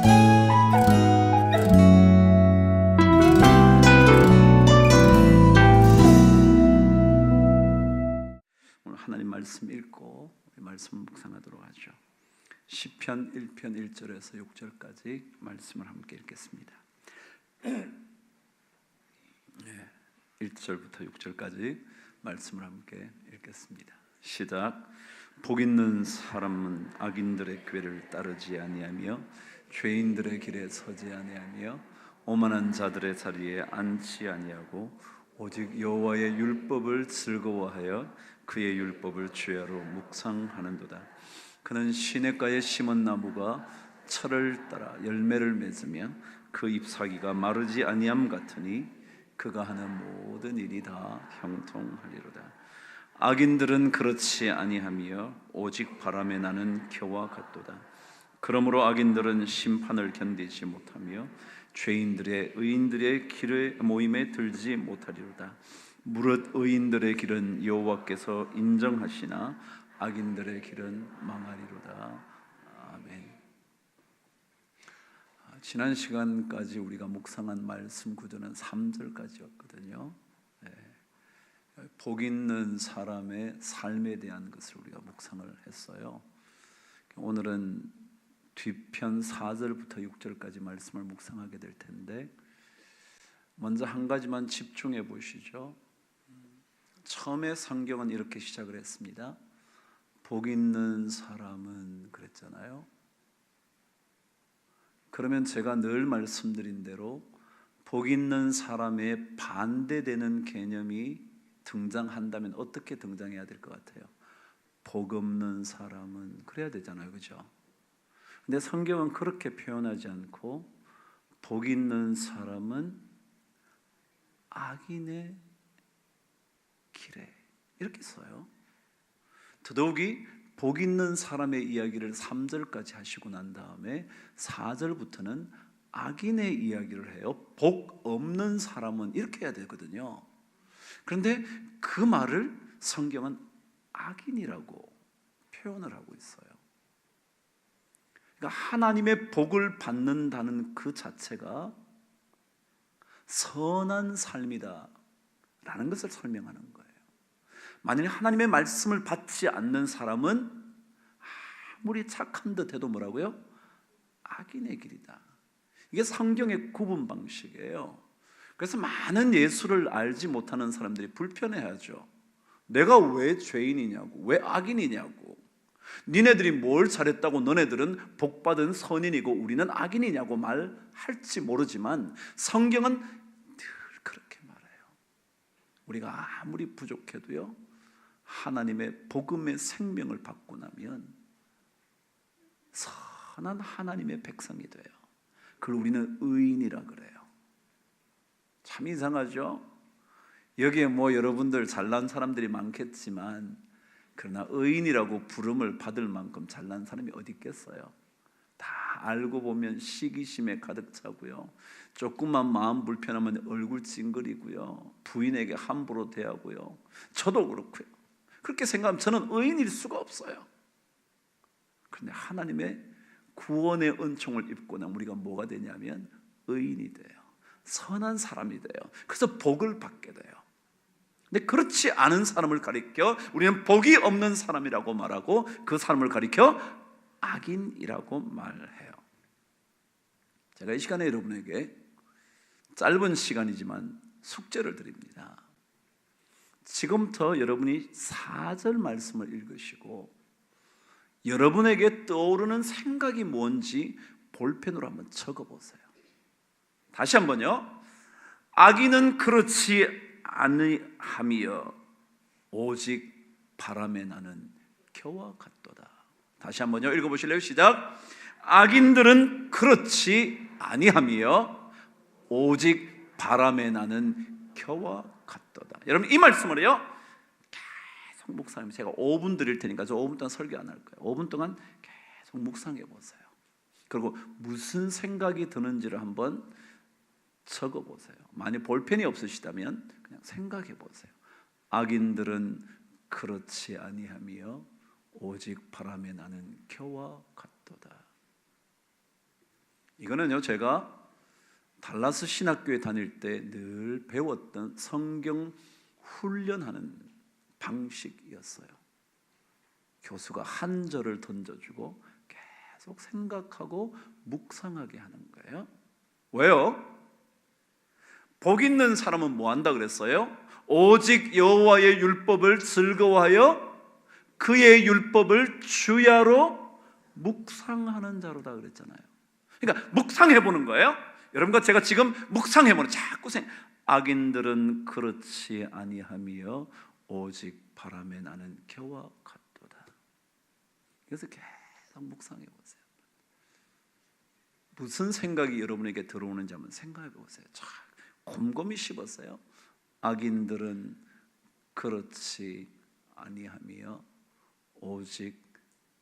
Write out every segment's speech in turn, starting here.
오늘 하나님 말씀 읽고 말씀 묵상하도록 하죠. 시편 1편 1절에서 6절까지 말씀을 함께 읽겠습니다. 1절부터 6절까지 말씀을 함께 읽겠습니다. 시작. 복 있는 사람은 악인들의 꾀를 따르지 아니하며 죄인들의 길에 서지 아니하며 오만한 자들의 자리에 앉지 아니하고 오직 여호와의 율법을 즐거워하여 그의 율법을 주야로 묵상하는도다. 그는 시냇가에 심은 나무가 철을 따라 열매를 맺으며 그 잎사귀가 마르지 아니함 같으니 그가 하는 모든 일이 다 형통하리로다. 악인들은 그렇지 아니하며 오직 바람에 나는 겨와 같도다. 그러므로 악인들은 심판을 견디지 못하며 죄인들의 의인들의 길의 모임에 들지 못하리로다. 무릇 의인들의 길은 여호와께서 인정하시나 악인들의 길은 망하리로다. 아멘. 지난 시간까지 우리가 묵상한 말씀 구조는 3절까지였거든요. 복 있는 사람의 삶에 대한 것을 우리가 묵상을 했어요. 오늘은 뒤편 4절부터 6절까지 말씀을 묵상하게 될 텐데, 먼저 한 가지만 집중해 보시죠. 처음에 성경은 이렇게 시작을 했습니다. 복 있는 사람은 그랬잖아요. 그러면 제가 늘 말씀드린 대로 복 있는 사람의 반대되는 개념이 등장한다면 어떻게 등장해야 될 것 같아요? 복 없는 사람은 그래야 되잖아요, 그죠? 근데 성경은 그렇게 표현하지 않고 복 있는 사람은 악인의 길에 이렇게 써요. 더더욱이 복 있는 사람의 이야기를 3절까지 하시고 난 다음에 4절부터는 악인의 이야기를 해요. 복 없는 사람은 이렇게 해야 되거든요. 그런데 그 말을 성경은 악인이라고 표현을 하고 있어요. 그러니까 하나님의 복을 받는다는 그 자체가 선한 삶이다 라는 것을 설명하는 거예요. 만일 하나님의 말씀을 받지 않는 사람은 아무리 착한 듯 해도 뭐라고요? 악인의 길이다. 이게 성경의 구분 방식이에요. 그래서 많은 예수를 알지 못하는 사람들이 불편해하죠. 내가 왜 죄인이냐고, 왜 악인이냐고, 니네들이 뭘 잘했다고 너네들은 복받은 선인이고 우리는 악인이냐고 말할지 모르지만 성경은 늘 그렇게 말해요. 우리가 아무리 부족해도요, 하나님의 복음의 생명을 받고 나면 선한 하나님의 백성이 돼요. 그걸 우리는 의인이라 그래요. 참 이상하죠? 여기에 뭐 여러분들 잘난 사람들이 많겠지만 그러나 의인이라고 부름을 받을 만큼 잘난 사람이 어디 있겠어요? 다 알고 보면 시기심에 가득 차고요, 조금만 마음 불편하면 얼굴 찡그리고요, 부인에게 함부로 대하고요. 저도 그렇고요. 그렇게 생각하면 저는 의인일 수가 없어요. 그런데 하나님의 구원의 은총을 입고 나면 우리가 뭐가 되냐면 의인이 돼요. 선한 사람이 돼요. 그래서 복을 받게 돼요. 근데 그렇지 않은 사람을 가리켜 우리는 복이 없는 사람이라고 말하고 그 사람을 가리켜 악인이라고 말해요. 제가 이 시간에 여러분에게 짧은 시간이지만 숙제를 드립니다. 지금부터 여러분이 4절 말씀을 읽으시고 여러분에게 떠오르는 생각이 뭔지 볼펜으로 한번 적어보세요. 다시 한번요. 악인은 그렇지 아니하며 오직 바람에 나는 겨와 같도다. 다시 한번요. 읽어보실래요? 시작. 악인들은 그렇지 아니하며 오직 바람에 나는 겨와 같도다. 여러분, 이 말씀을요 계속 묵상하면, 제가 5분 드릴 테니까 저 5분 동안 설교 안 할 거예요. 5분 동안 계속 묵상해 보세요. 그리고 무슨 생각이 드는지를 한번 적어보세요. 만약 볼펜이 없으시다면 그냥 생각해 보세요. 악인들은 그렇지 아니하며 오직 바람에 나는 겨와 같도다. 이거는요, 제가 달라스 신학교에 다닐 때 늘 배웠던 성경 훈련하는 방식이었어요. 교수가 한 절을 던져주고 계속 생각하고 묵상하게 하는 거예요. 왜요? 복 있는 사람은 뭐 한다 그랬어요? 오직 여호와의 율법을 즐거워하여 그의 율법을 주야로 묵상하는 자로다 그랬잖아요. 그러니까 묵상해 보는 거예요. 여러분과 제가 지금 묵상해 보는, 자꾸 악인들은 그렇지 아니하며 오직 바람에 나는 겨와 같도다. 그래서 계속 묵상해 보세요. 무슨 생각이 여러분에게 들어오는지 한번 생각해 보세요. 참 곰곰이 씹었어요. 악인들은 그렇지 아니하며 오직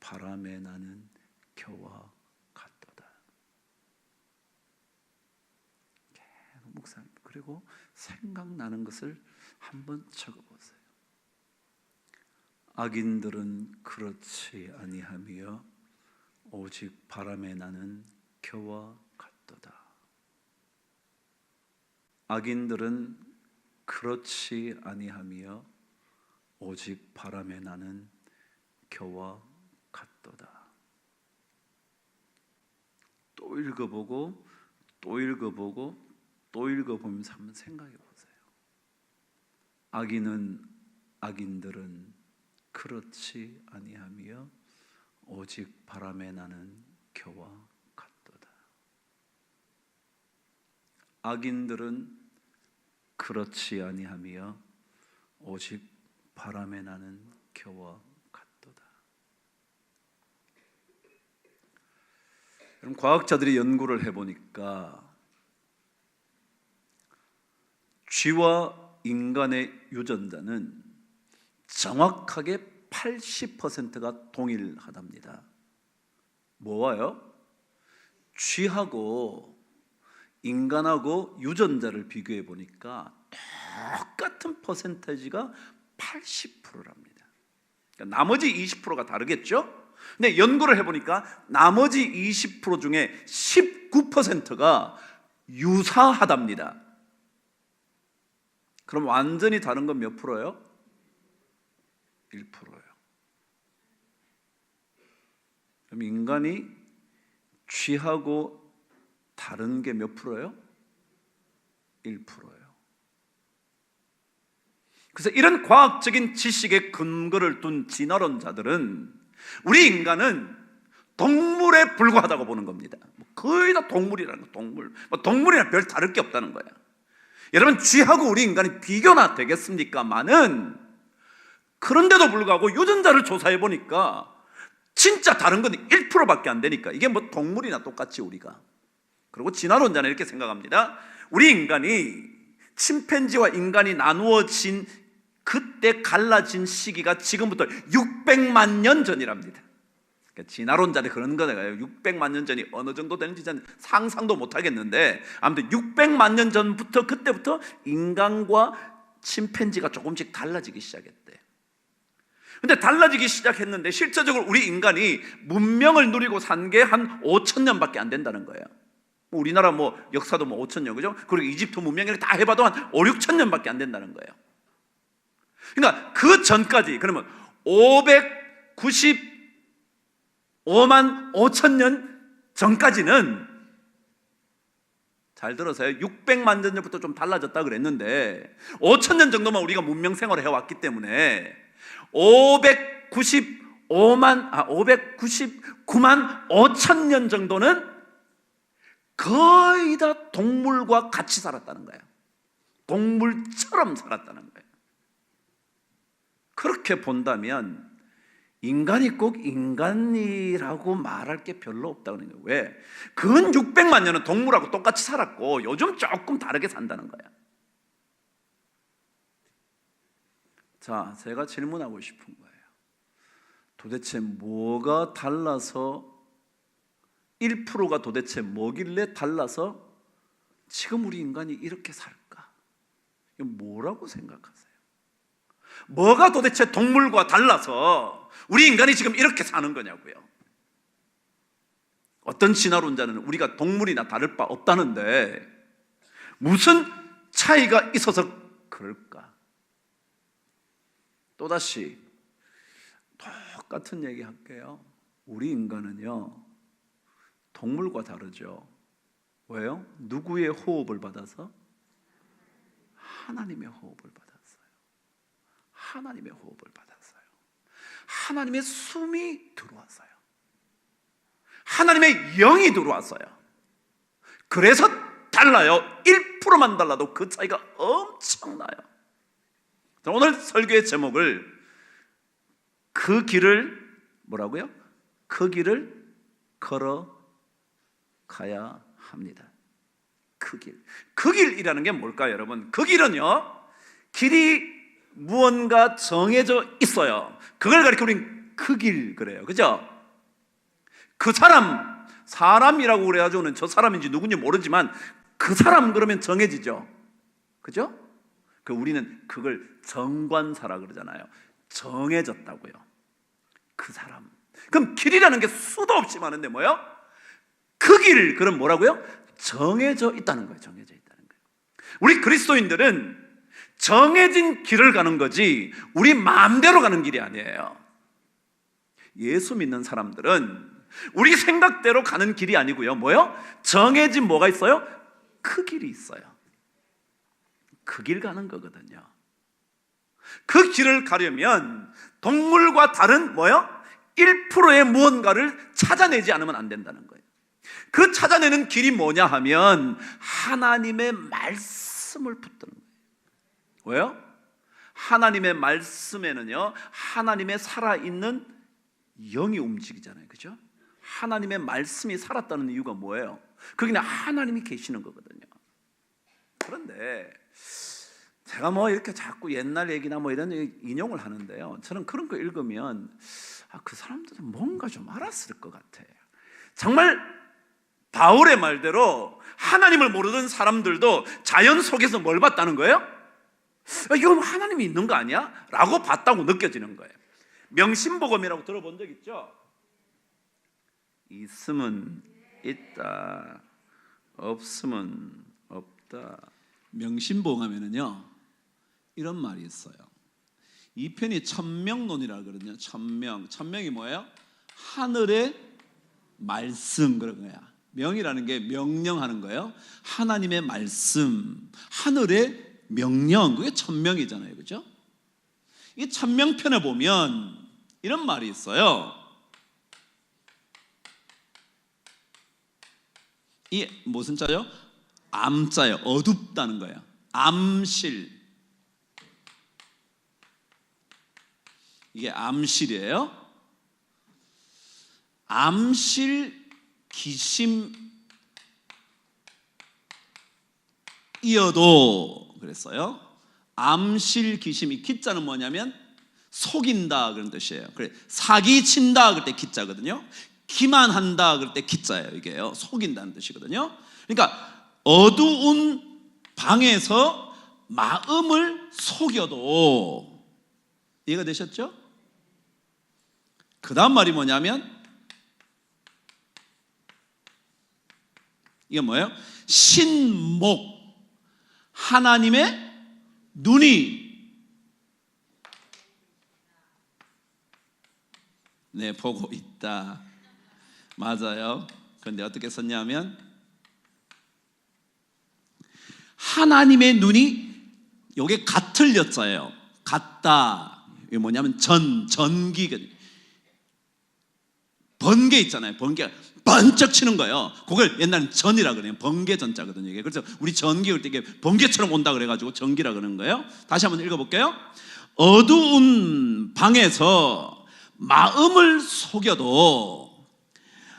바람에 나는 겨와 같도다. 계속 묵상, 그리고 생각나는 것을 한번 적어보세요. 악인들은 그렇지 아니하며 오직 바람에 나는 겨와 같도다. 악인들은 그렇지 아니하며 오직 바람에 나는 겨와 같도다. 또 읽어보고 또 읽어보고 또 읽어보면서 한번 생각해 보세요. 악인들은 그렇지 아니하며 오직 바람에 나는 겨와 같도다. 악인들은 그렇지 아니하며 오직 바람에 나는 겨와 같도다. 여러분, 과학자들이 연구를 해보니까 쥐와 인간의 유전자는 정확하게 80%가 동일하답니다. 뭐와요? 쥐하고 인간하고 유전자를 비교해 보니까 똑같은 퍼센테이지가 80%랍니다. 그러니까 나머지 20%가 다르겠죠? 근데 연구를 해보니까 나머지 20% 중에 19%가 유사하답니다. 그럼 완전히 다른 건 몇 프로예요? 1%예요. 그럼 인간이 쥐하고 다른 게 몇 프로예요? 1%예요. 그래서 이런 과학적인 지식에 근거를 둔 진화론자들은 우리 인간은 동물에 불과하다고 보는 겁니다. 거의 다 동물이라는 거, 동물이랑 별 다를 게 없다는 거야. 여러분, 쥐하고 우리 인간이 비교나 되겠습니까마는, 그런데도 불구하고 유전자를 조사해 보니까 진짜 다른 건 1%밖에 안 되니까 이게 뭐 동물이나 똑같이 우리가. 그리고 진화론자는 이렇게 생각합니다. 우리 인간이 침팬지와 인간이 나누어진 그때 갈라진 시기가 지금부터 600만 년 전이랍니다. 그러니까 진화론자는 그런 거예요. 600만 년 전이 어느 정도 되는지 저는 상상도 못 하겠는데, 아무튼 600만 년 전부터, 그때부터 인간과 침팬지가 조금씩 달라지기 시작했대. 근데 달라지기 시작했는데 실제적으로 우리 인간이 문명을 누리고 산 게 한 5,000년밖에 안 된다는 거예요. 우리나라 뭐 역사도 뭐 5,000년, 그죠? 그리고 이집트 문명을 다 해봐도 한 5, 6,000년밖에 안 된다는 거예요. 그러니까 그 전까지, 그러면 595만 5천년 전까지는, 잘 들어서요, 600만 년 전부터 좀 달라졌다 그랬는데 5,000년 정도만 우리가 문명 생활을 해왔기 때문에 599만 5천 년 정도는 거의 다 동물과 같이 살았다는 거예요. 동물처럼 살았다는 거예요. 그렇게 본다면 인간이 꼭 인간이라고 말할 게 별로 없다는 거예요. 왜? 근 600만 년은 동물하고 똑같이 살았고 요즘 조금 다르게 산다는 거예요. 자, 제가 질문하고 싶은 거예요. 도대체 뭐가 달라서, 1%가 도대체 뭐길래 달라서 지금 우리 인간이 이렇게 살까? 이거 뭐라고 생각하세요? 뭐가 도대체 동물과 달라서 우리 인간이 지금 이렇게 사는 거냐고요? 어떤 진화론자는 우리가 동물이나 다를 바 없다는데 무슨 차이가 있어서 그럴까? 또다시 똑같은 얘기 할게요. 우리 인간은요, 동물과 다르죠. 왜요? 누구의 호흡을 받아서? 하나님의 호흡을 받았어요. 하나님의 호흡을 받았어요. 하나님의 숨이 들어왔어요. 하나님의 영이 들어왔어요. 그래서 달라요. 1%만 달라도 그 차이가 엄청나요. 오늘 설교의 제목을 그 길을 뭐라고요? 그 길을 걸어가야 합니다. 그 길. 그 길이라는 게 뭘까요, 여러분? 그 길은요, 길이 무언가 정해져 있어요. 그걸 가리켜 우린 그 길 그래요. 그죠? 그 사람이라고 그래가지고는 저 사람인지 누군지 모르지만 그 사람 그러면 정해지죠. 그죠? 우리는 그걸 정관사라 그러잖아요. 정해졌다고요. 그 사람. 그럼 길이라는 게 수도 없이 많은데 뭐요? 그 길, 그럼 뭐라고요? 정해져 있다는 거예요. 정해져 있다는 거예요. 우리 그리스도인들은 정해진 길을 가는 거지 우리 마음대로 가는 길이 아니에요. 예수 믿는 사람들은 우리 생각대로 가는 길이 아니고요. 뭐요? 정해진 뭐가 있어요? 그 길이 있어요. 그 길 가는 거거든요. 그 길을 가려면 동물과 다른 뭐요? 1%의 무언가를 찾아내지 않으면 안 된다는 거예요. 그 찾아내는 길이 뭐냐 하면 하나님의 말씀을 붙드는 거예요. 왜요? 하나님의 말씀에는요, 하나님의 살아있는 영이 움직이잖아요. 그죠? 하나님의 말씀이 살았다는 이유가 뭐예요? 거기는 하나님이 계시는 거거든요. 그런데 제가 이렇게 자꾸 옛날 얘기나 이런 인용을 하는데요, 저는 그런 거 읽으면 그 사람들은 뭔가 좀 알았을 것 같아요. 정말 바울의 말대로 하나님을 모르던 사람들도 자연 속에서 뭘 봤다는 거예요? 이건 하나님이 있는 거 아니야? 라고 봤다고 느껴지는 거예요. 명심복음이라고 들어본 적 있죠? 있으면 있다, 없으면 없다. 명심복음에는요 이런 말이 있어요. 이 편이 천명론이라고 그러거든요. 천명이 뭐예요? 하늘의 말씀 그런 거야. 명이라는 게 명령하는 거예요. 하나님의 말씀, 하늘의 명령, 그게 천명이잖아요. 그죠? 이 천명편에 보면 이런 말이 있어요. 이 무슨 자요? 암자요. 어둡다는 거예요. 암실. 이게 암실이에요. 암실 기심이어도 그랬어요. 암실 기심, 이 기자는 뭐냐면 속인다 그런 뜻이에요. 그래, 사기친다 그럴 때 기자거든요. 기만한다 그럴 때 기자예요. 이게요, 속인다는 뜻이거든요. 그러니까 어두운 방에서 마음을 속여도, 이해가 되셨죠? 그 다음 말이 뭐냐면 이게 뭐예요? 신목, 하나님의 눈이 보고 있다. 맞아요. 그런데 어떻게 썼냐면 하나님의 눈이, 요게 같을 여자예요. 같다. 이게 뭐냐면 전기거든요. 번개 있잖아요. 번개가 번쩍 치는 거예요. 그걸 옛날엔 전이라 그래요. 번개 전자거든요. 이게. 그래서 우리 전기 올 때 이게 번개처럼 온다 그래가지고 전기라 그러는 거예요. 다시 한번 읽어볼게요. 어두운 방에서 마음을 속여도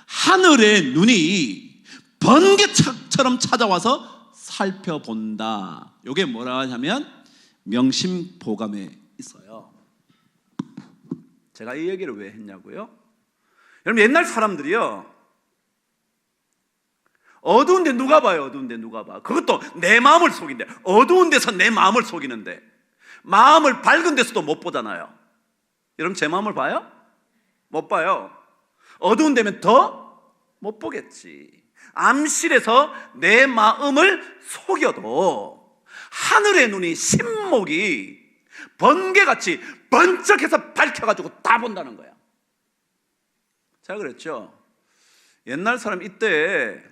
하늘의 눈이 번개처럼 찾아와서 살펴본다. 이게 뭐라 하냐면 명심보감에 있어요. 제가 이 얘기를 왜 했냐고요? 여러분, 옛날 사람들이요, 어두운데 누가 봐요? 어두운데 누가 봐? 그것도 내 마음을 속인대. 어두운 데서 내 마음을 속이는데 마음을 밝은 데서도 못 보잖아요. 여러분, 제 마음을 봐요? 못 봐요. 어두운 데면 더 못 보겠지. 암실에서 내 마음을 속여도 하늘의 눈이, 신목이 번개같이 번쩍해서 밝혀가지고 다 본다는 거야. 제가 그랬죠. 옛날 사람, 이때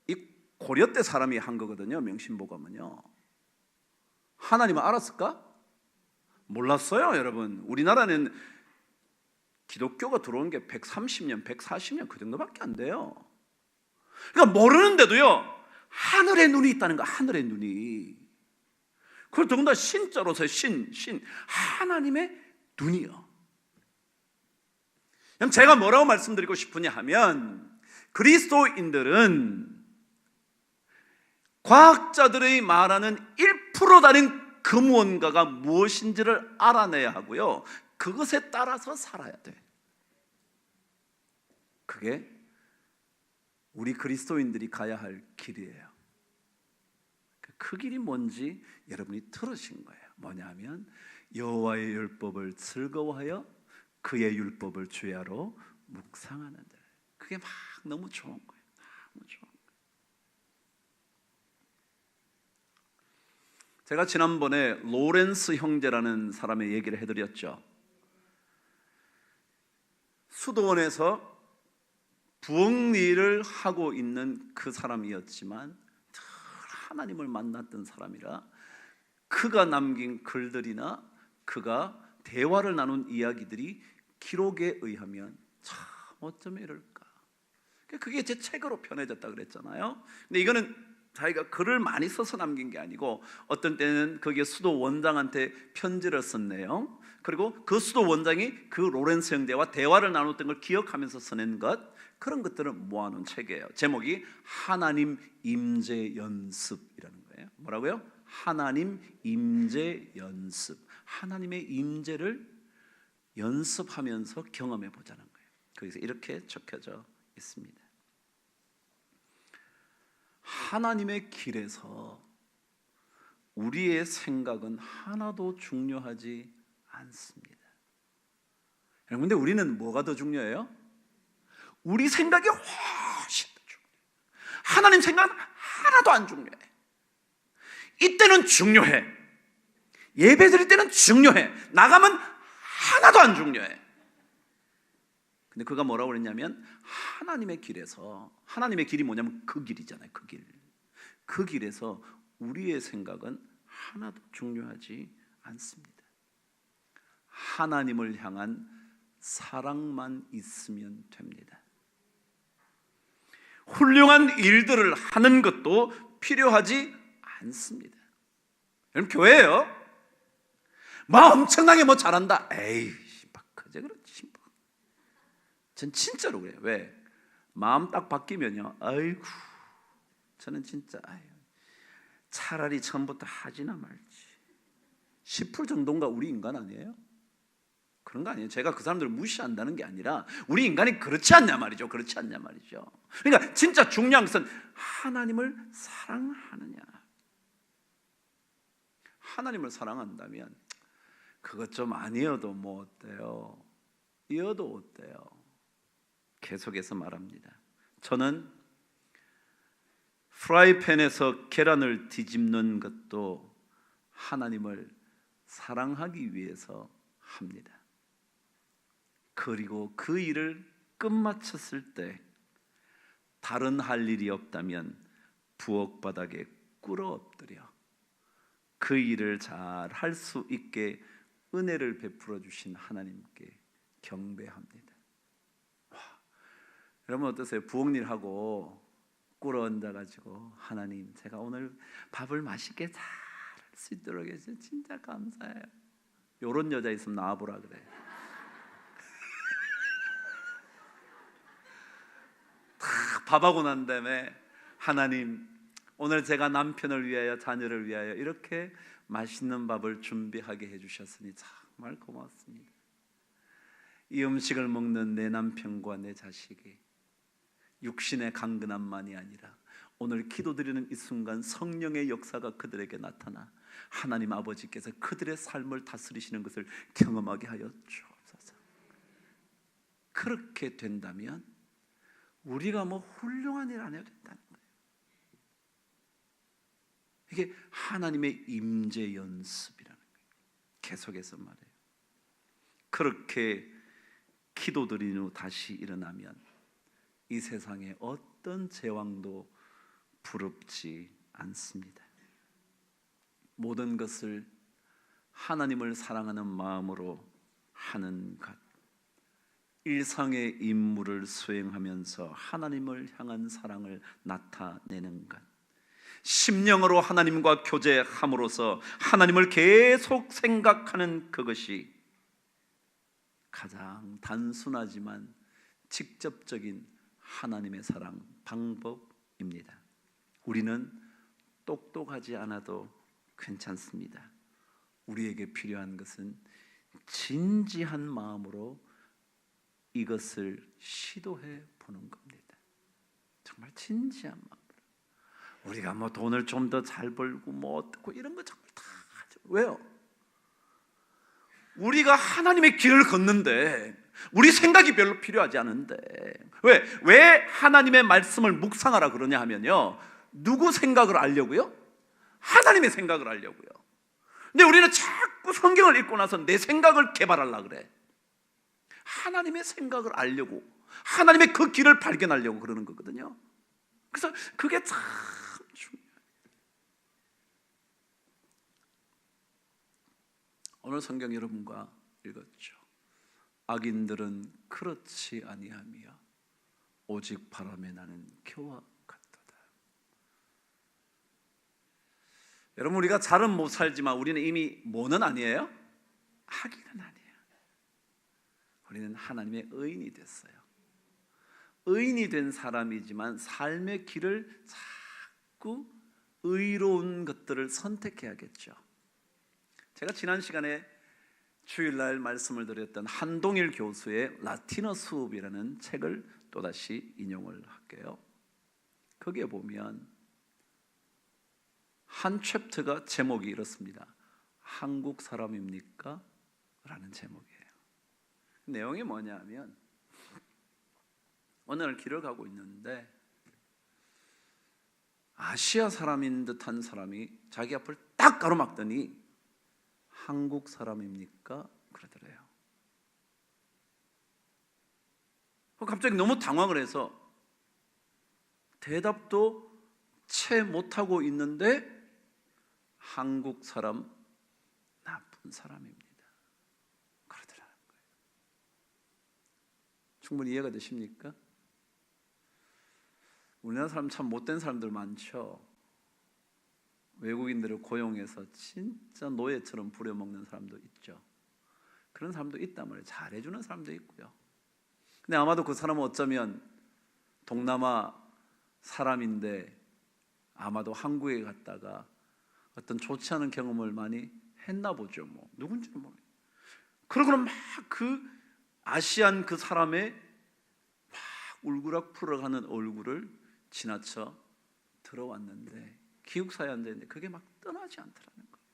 이 고려 때 사람이 한 거거든요. 명심보감은요. 하나님은 알았을까? 몰랐어요. 여러분, 우리나라는 기독교가 들어온 게 130년, 140년 그 정도밖에 안 돼요. 그러니까 모르는데도요, 하늘의 눈이 있다는 거야. 하늘의 눈이. 그걸 더군다나 신자로서의 신, 하나님의 눈이요. 그럼 제가 뭐라고 말씀드리고 싶으냐 하면, 그리스도인들은 과학자들의 말하는 1% 다른 그 무언가가 무엇인지를 알아내야 하고요, 그것에 따라서 살아야 돼. 그게 우리 그리스도인들이 가야 할 길이에요. 그 길이 뭔지 여러분이 들으신 거예요. 뭐냐면 여호와의 율법을 즐거워하여 그의 율법을 주야로 묵상하는 자. 그게 막 너무 좋은 거예요. 너무 좋은 거예요. 제가 지난번에 로렌스 형제라는 사람의 얘기를 해드렸죠. 수도원에서 부엌일을 하고 있는 그 사람이었지만 늘 하나님을 만났던 사람이라 그가 남긴 글들이나 그가 대화를 나눈 이야기들이 기록에 의하면 참 어쩌면 이럴까. 그게 제 책으로 편해졌다 그랬잖아요. 근데 이거는 자기가 글을 많이 써서 남긴 게 아니고 어떤 때는 거기에 수도 원장한테 편지를 썼네요. 그리고 그 수도 원장이 그 로렌스 형제와 대화를 나눴던 걸 기억하면서 써낸 것, 그런 것들을 모아놓은 책이에요. 제목이 하나님 임재 연습이라는 거예요. 뭐라고요? 하나님 임재 연습. 하나님의 임재를 연습하면서 경험해 보자는 거예요. 거기서 이렇게 적혀져 있습니다. 하나님의 길에서 우리의 생각은 하나도 중요하지 않습니다. 여러분, 근데 우리는 뭐가 더 중요해요? 우리 생각이 훨씬 더 중요해요. 하나님 생각은 하나도 안 중요해. 이때는 중요해. 예배 드릴 때는 중요해. 나가면 하나도 안 중요해. 근데 그가 뭐라고 그랬냐면 하나님의 길에서, 하나님의 길이 뭐냐면 그 길이잖아요. 그 길. 그 길에서 우리의 생각은 하나도 중요하지 않습니다. 하나님을 향한 사랑만 있으면 됩니다. 훌륭한 일들을 하는 것도 필요하지 않습니다. 여러분, 교회예요. 막 엄청나게 뭐 잘한다. 에이, 막 그저 그렇지. 전 진짜로 그래요. 왜? 마음 딱 바뀌면요, 아이고, 저는 진짜 차라리 처음부터 하지나 말지. 10% 정도인가 우리 인간 아니에요? 그런 거 아니에요. 제가 그 사람들을 무시한다는 게 아니라 우리 인간이 그렇지 않냐 말이죠. 그렇지 않냐 말이죠. 그러니까 진짜 중요한 것은 하나님을 사랑하느냐. 하나님을 사랑한다면 그것 좀 아니어도 뭐 어때요? 이어도 어때요? 계속해서 말합니다. 저는 프라이팬에서 계란을 뒤집는 것도 하나님을 사랑하기 위해서 합니다. 그리고 그 일을 끝마쳤을 때 다른 할 일이 없다면 부엌 바닥에 꿇어 엎드려 그 일을 잘 할 수 있게 은혜를 베풀어 주신 하나님께 경배합니다. 와, 여러분 어떠세요? 부엌일 하고 꿇어 앉아가지고 하나님, 제가 오늘 밥을 맛있게 잘 할 수 있도록 해주셔서 진짜 감사해요. 요런 여자 있으면 나와보라 그래. 다 밥하고 난 다음에 하나님, 오늘 제가 남편을 위하여 자녀를 위하여 이렇게 맛있는 밥을 준비하게 해주셨으니 정말 고맙습니다. 이 음식을 먹는 내 남편과 내 자식이 육신의 강건함만이 아니라 오늘 기도드리는 이 순간 성령의 역사가 그들에게 나타나 하나님 아버지께서 그들의 삶을 다스리시는 것을 경험하게 하여 주옵소서. 그렇게 된다면 우리가 뭐 훌륭한 일 안 해도 된다는 거예요. 이게 하나님의 임재 연습이라는 거예요. 계속해서 말해요. 그렇게 기도드린 후 다시 일어나면 이 세상에 어떤 제왕도 부럽지 않습니다. 모든 것을 하나님을 사랑하는 마음으로 하는 것, 일상의 임무를 수행하면서 하나님을 향한 사랑을 나타내는 것, 심령으로 하나님과 교제함으로써 하나님을 계속 생각하는 그것이 가장 단순하지만 직접적인 하나님의 사랑 방법입니다. 우리는 똑똑하지 않아도 괜찮습니다. 우리에게 필요한 것은 진지한 마음으로 이것을 시도해 보는 겁니다. 정말 진지한 마음으로. 우리가 뭐 돈을 좀 더 잘 벌고 뭐 어떻고 이런 거 정말 다 하죠. 왜요? 우리가 하나님의 길을 걷는데 우리 생각이 별로 필요하지 않은데 왜 하나님의 말씀을 묵상하라 그러냐 하면요, 누구 생각을 알려고요? 하나님의 생각을 알려고요. 근데 우리는 자꾸 성경을 읽고 나서 내 생각을 개발하려고 그래. 하나님의 생각을 알려고, 하나님의 그 길을 발견하려고 그러는 거거든요. 그래서 그게 참 중요해요. 오늘 성경 여러분과 읽었죠. 악인들은 그렇지 아니하며 오직 바람에 나는 겨와 같도다. 여러분, 우리가 잘은 못 살지만 우리는 이미 뭐는 아니에요? 악인은 아니에요. 우리는 하나님의 의인이 됐어요. 의인이 된 사람이지만 삶의 길을 자꾸 의로운 것들을 선택해야겠죠. 제가 지난 시간에 주일날 말씀을 드렸던 한동일 교수의 라틴어 수업이라는 책을 또다시 인용을 할게요. 거기에 보면 한 챕터가 제목이 이렇습니다. 한국 사람입니까? 라는 제목이에요. 내용이 뭐냐 하면, 어느 날 길을 가고 있는데 아시아 사람인 듯한 사람이 자기 앞을 딱 가로막더니 한국 사람입니까? 그러더래요. 갑자기 너무 당황을 해서 대답도 채 못하고 있는데 한국 사람, 나쁜 사람입니다. 그러더라는 거예요. 충분히 이해가 되십니까? 우리나라 사람 참 못된 사람들 많죠. 외국인들을 고용해서 진짜 노예처럼 부려먹는 사람도 있죠. 그런 사람도 있단 말이에요. 잘해주는 사람도 있고요. 근데 아마도 그 사람은 어쩌면 동남아 사람인데 아마도 한국에 갔다가 어떤 좋지 않은 경험을 많이 했나 보죠. 뭐 누군지는 모르겠어요. 그러고는 막 그 아시안 그 사람의 막 울그락불락하는 얼굴을 지나쳐 들어왔는데 기숙사에 앉아있는데 그게 막 떠나지 않더라는 거예요.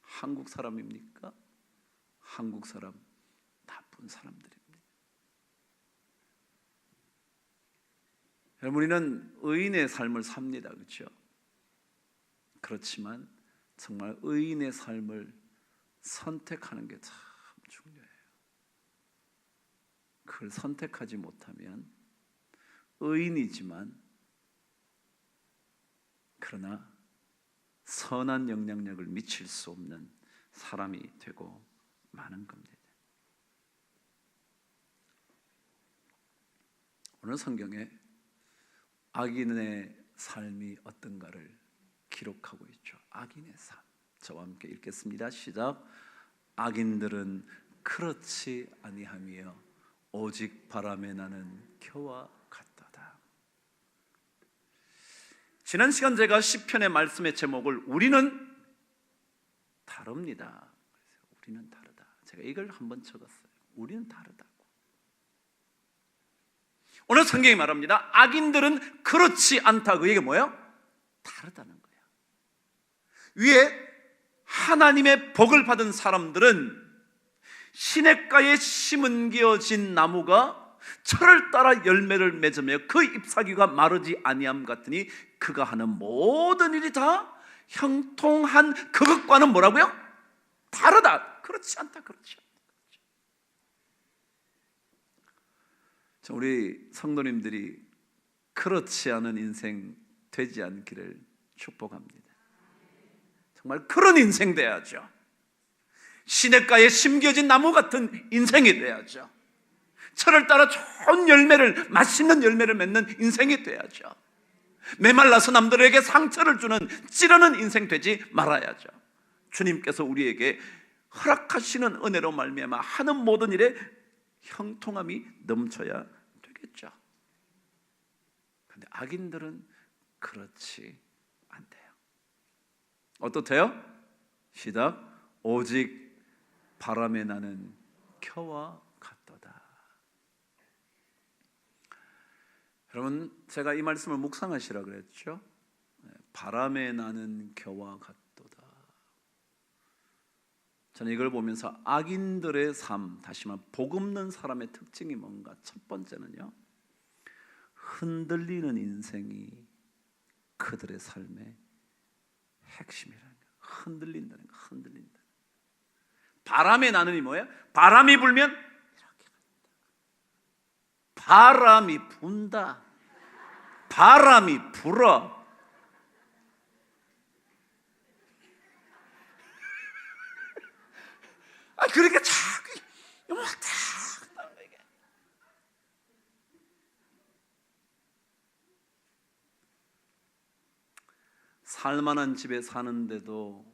한국 사람입니까? 한국 사람, 나쁜 사람들입니다. 여러분, 우리는 의인의 삶을 삽니다. 그렇죠? 그렇지만 정말 의인의 삶을 선택하는 게 참 중요해요. 그걸 선택하지 못하면 의인이지만 그러나 선한 영향력을 미칠 수 없는 사람이 되고 마는 겁니다. 오늘 성경에 악인의 삶이 어떤가를 기록하고 있죠. 악인의 삶. 저와 함께 읽겠습니다. 시작. 악인들은 그렇지 아니하며 오직 바람에 나는 겨와 같도다. 지난 시간 제가 시편의 말씀의 제목을 우리는 다릅니다. 우리는 다르다. 제가 이걸 한번 적었어요. 우리는 다르다고. 오늘 성경이 말합니다. 악인들은 그렇지 않다. 그 얘기가 뭐예요? 다르다는 거예요. 위에 하나님의 복을 받은 사람들은 시냇가에 심은 기어진 나무가 철을 따라 열매를 맺으며 그 잎사귀가 마르지 아니함 같으니 그가 하는 모든 일이 다 형통한 그것과는 뭐라고요? 다르다. 그렇지 않다. 그렇지 않다. 자, 우리 성도님들이 그렇지 않은 인생 되지 않기를 축복합니다. 정말 그런 인생 돼야죠. 시냇가에 심겨진 나무 같은 인생이 돼야죠. 철을 따라 좋은 열매를, 맛있는 열매를 맺는 인생이 돼야죠. 메말라서 남들에게 상처를 주는 찌르는 인생 되지 말아야죠. 주님께서 우리에게 허락하시는 은혜로 말미암아 하는 모든 일에 형통함이 넘쳐야 되겠죠. 그런데 악인들은 그렇지 않대요. 어떻대요? 시작. 오직 바람에 나는 겨와 같도다. 여러분, 제가 이 말씀을 묵상하시라 그랬죠? 바람에 나는 겨와 같도다. 저는 이걸 보면서 악인들의 삶, 다시 말해 복 없는 사람의 특징이 뭔가? 첫 번째는요, 흔들리는 인생이 그들의 삶의 핵심이라는 거예요. 흔들린다는 거예요. 흔들린다. 바람에 나는 이 뭐예요? 바람이 불면 이렇게 간다. 바람이 분다. 바람이 불어. 그러니까 자꾸 살만한 집에 사는데도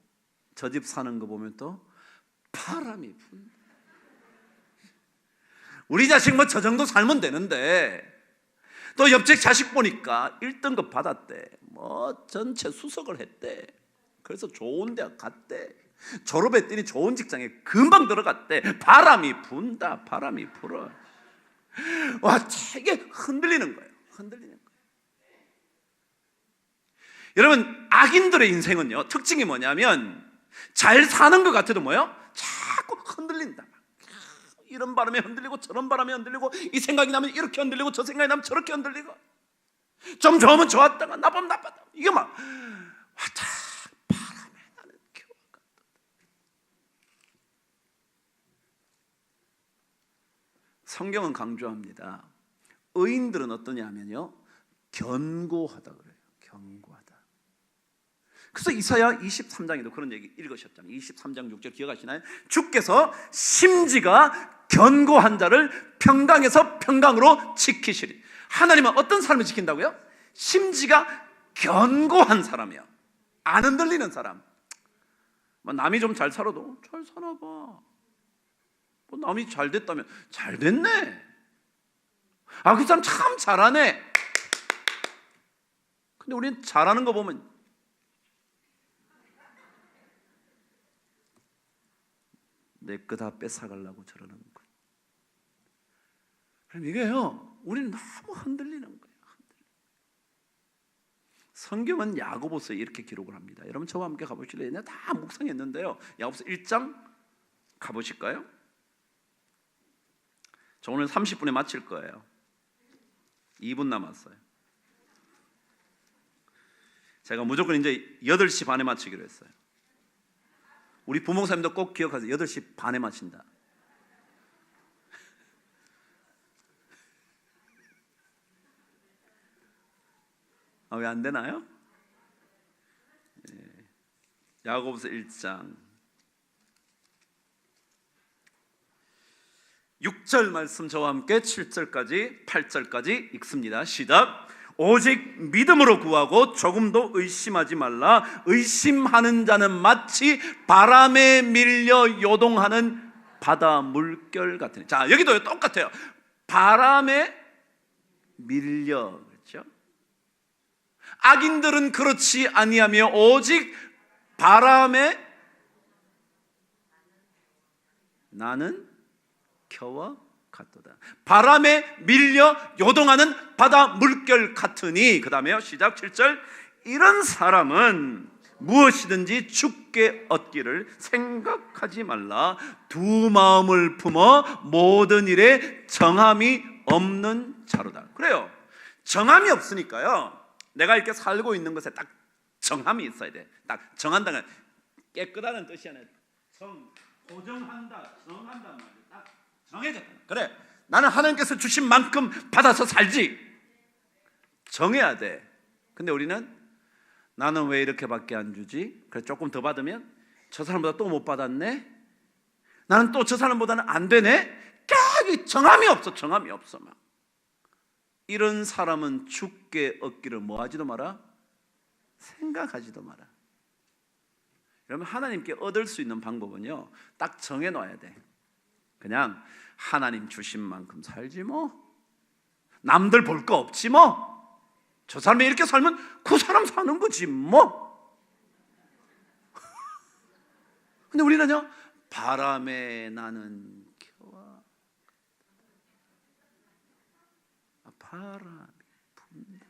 저 집 사는 거 보면 또 바람이 분다. 우리 자식 뭐 저 정도 살면 되는데 또 옆집 자식 보니까 1등급 받았대. 뭐 전체 수석을 했대. 그래서 좋은 대학 갔대. 졸업했더니 좋은 직장에 금방 들어갔대. 바람이 분다. 바람이 불어. 와, 되게 흔들리는 거예요. 흔들리는 거예요. 여러분, 악인들의 인생은요, 특징이 뭐냐면 잘 사는 것 같아도 뭐예요? 자꾸 흔들린다. 이런 바람에 흔들리고 저런 바람에 흔들리고, 이 생각이 나면 이렇게 흔들리고 저 생각이 나면 저렇게 흔들리고, 좀 좋으면 좋았다가 나쁘면 나빴다. 이게 막 왔다. 바람에 나는 겨와 같다. 성경은 강조합니다. 의인들은 어떠냐면요, 견고하다 그래요. 견고하다. 그래서 이사야 23장에도 그런 얘기 읽으셨잖아요. 23장 6절 기억하시나요? 주께서 심지가 견고한 자를 평강에서 평강으로 지키시리. 하나님은 어떤 사람을 지킨다고요? 심지가 견고한 사람이요. 안 흔들리는 사람. 남이 좀 잘 살아도 잘 사나 봐. 남이 잘 됐다면 잘 됐네. 그 사람 참 잘하네. 근데 우리는 잘하는 거 보면 내 거 다 뺏어가려고 저러는 거. 그럼 이게요, 우리는 너무 흔들리는 거예요. 성경은 야고보서에 이렇게 기록을 합니다. 여러분 저와 함께 가보실래요? 내가 다 묵상했는데요. 야고보서 1장 가보실까요? 저 오늘 30분에 마칠 거예요. 2분 남았어요. 제가 무조건 이제 8시 반에 마치기로 했어요. 우리 부목사님도 꼭 기억하세요. 8시 반에 마친다. 왜 안 되나요? 야고보서 1장 6절 말씀 저와 함께 7절까지 8절까지 읽습니다. 시작. 오직 믿음으로 구하고 조금도 의심하지 말라. 의심하는 자는 마치 바람에 밀려 요동하는 바다 물결 같으니. 자, 여기도 똑같아요. 바람에 밀려, 그렇죠? 악인들은 그렇지 아니하며 오직 바람에 나는 겨와 같도다. 바람에 밀려 요동하는 바다 물결 같으니. 그 다음에요, 시작 7절. 이런 사람은 무엇이든지 주께 얻기를 생각하지 말라. 두 마음을 품어 모든 일에 정함이 없는 자로다. 그래요. 정함이 없으니까요. 내가 이렇게 살고 있는 것에 딱 정함이 있어야 돼. 딱 정한다는 깨끗하다는 뜻이 아니라 고정한다, 정한단 말이야. 딱 정해졌다. 그래, 나는 하나님께서 주신 만큼 받아서 살지. 정해야 돼. 근데 우리는 나는 왜 이렇게밖에 안 주지? 그래, 조금 더 받으면 저 사람보다 또 못 받았네. 나는 또 저 사람보다는 안 되네. 정함이 없어. 정함이 없어. 막 이런 사람은 죽게 얻기를 뭐 하지도 마라? 생각하지도 마라. 여러분, 하나님께 얻을 수 있는 방법은요, 딱 정해놔야 돼. 그냥 하나님 주신 만큼 살지 뭐. 남들 볼 거 없지 뭐. 저 사람이 이렇게 살면 그 사람 사는 거지 뭐. 근데 우리는요, 바람에 나는 겨와, 바람이 분다.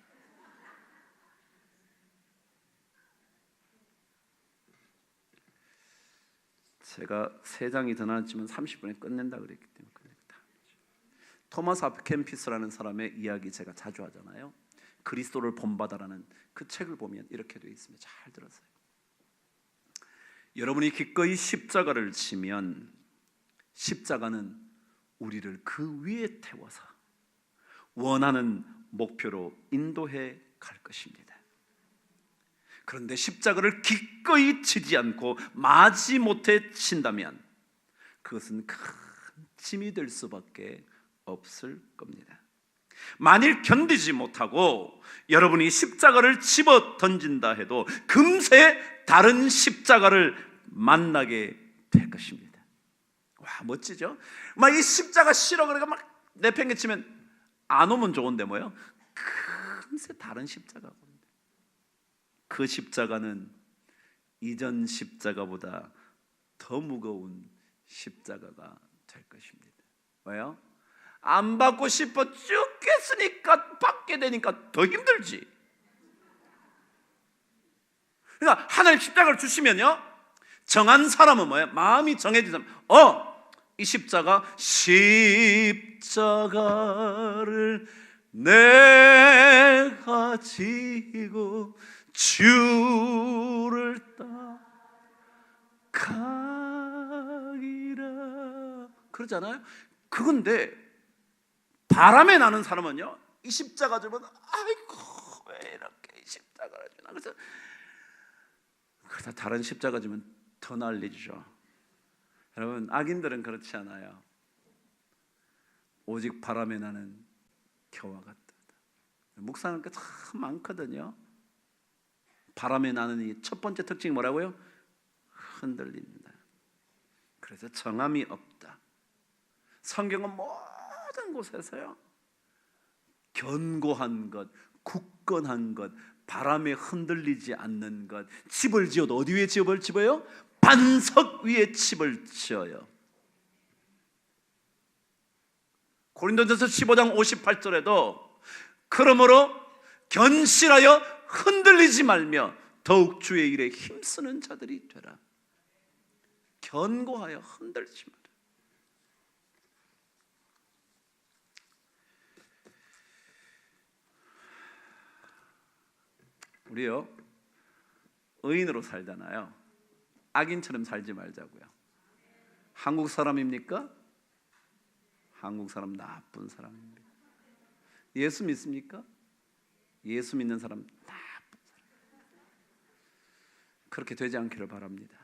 제가 3장이 더 나왔지만 30분에 끝낸다 그랬기 때문에 끝냈다. 토마스 아켄피스라는 사람의 이야기 제가 자주 하잖아요. 그리스도를 본받아라는 그 책을 보면 이렇게 되어 있습니다. 잘 들었어요. 여러분이 기꺼이 십자가를 지면 십자가는 우리를 그 위에 태워서 원하는 목표로 인도해 갈 것입니다. 그런데 십자가를 기꺼이 지지 않고 마지못해 친다면 그것은 큰 짐이 될 수밖에 없을 겁니다. 만일 견디지 못하고 여러분이 십자가를 집어 던진다 해도 금세 다른 십자가를 만나게 될 것입니다. 와, 멋지죠? 막 이 십자가 싫어 그러니까 막 내팽개치면 안 오면 좋은데 뭐요? 금세 다른 십자가가 옵니다. 그 십자가는 이전 십자가보다 더 무거운 십자가가 될 것입니다. 왜요? 안 받고 싶어 죽겠으니까 받게 되니까 더 힘들지. 그러니까 하나님 십자가를 주시면요, 정한 사람은 뭐예요? 마음이 정해진 사람, 이 십자가를 내가 지고 주를 따라가리라 그러잖아요. 그건데 바람에 나는 사람은요, 이 십자가 주면 아이고 왜 이렇게 이 십자가를 주나. 그래서 그러다 다른 십자가 주면 더 난리죠. 여러분, 악인들은 그렇지 않아요. 오직 바람에 나는 겨와 같다. 묵상할 게 참 많거든요. 바람에 나는 이 첫 번째 특징이 뭐라고요? 흔들린다. 그래서 정함이 없다. 성경은 모든 곳에서요, 견고한 것, 굳건한 것, 바람에 흔들리지 않는 것. 집을 지어도 어디 위에 집을 지어요? 반석 위에 집을 지어요. 고린도전서 15장 58절에도 그러므로 견실하여 흔들리지 말며 더욱 주의 일에 힘쓰는 자들이 되라. 견고하여 흔들리지 마라. 우리요, 의인으로 살잖아요. 악인처럼 살지 말자고요. 한국 사람입니까? 한국 사람 나쁜 사람입니다. 예수 믿습니까? 예수 믿는 사람 나쁜 사람. 그렇게 되지 않기를 바랍니다.